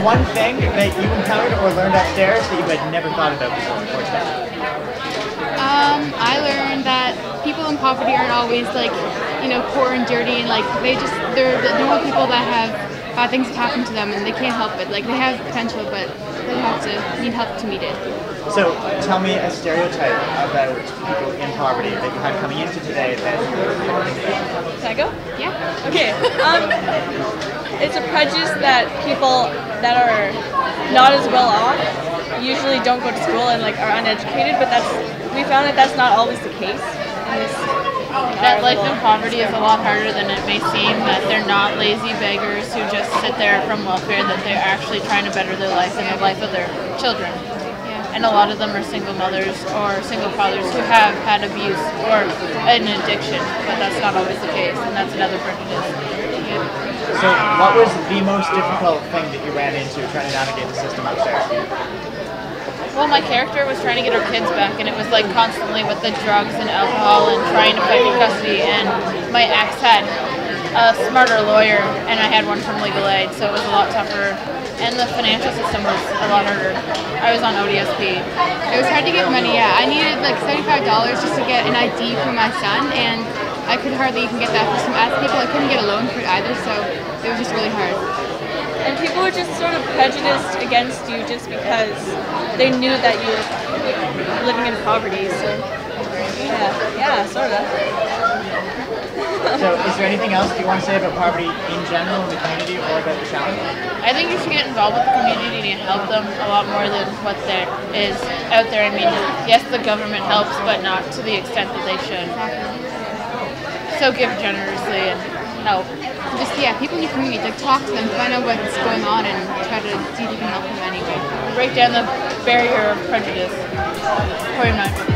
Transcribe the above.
one thing that you encountered or learned upstairs that you had never thought about before or today? I learned that people in poverty aren't always like, poor and dirty, and like they're the normal people that have bad things happen to them and they can't help it. Like they have potential, but they need help to meet it. So tell me a stereotype about people in poverty that you had coming into today that you were thinking about. Can I go? Yeah. Okay. It's a prejudice that people that are not as well off usually don't go to school and like are uneducated, but we found that that's not always the case. That life in poverty is a lot harder than it may seem, that they're not lazy beggars who just sit there from welfare, that they're actually trying to better their life and the life of their children. And a lot of them are single mothers or single fathers who have had abuse or an addiction, but that's not always the case, and that's another prejudice. So what was the most difficult thing that you ran into trying to navigate the system upstairs? Well, my character was trying to get her kids back, and it was like constantly with the drugs and alcohol and trying to fight for custody, and my ex had a smarter lawyer, and I had one from legal aid, so it was a lot tougher, and the financial system was a lot harder. I was on ODSP. It was hard to get money, yeah. I needed like $75 just to get an ID for my son, and I could hardly even get that for some other people. I couldn't get a loan for it either, so it was just really hard. And people were just sort of prejudiced against you just because they knew that you were living in poverty. So yeah, sort of. So is there anything else that you want to say about poverty in general in the community or about the challenge? I think you should get involved with the community and help them a lot more than what there is out there. I mean, yes, the government helps, but not to the extent that they should. So give generously and help. Just, people in your community, like talk to them, find out what's going on, and try to see if you can help them anyway. Break down the barrier of prejudice. Very much.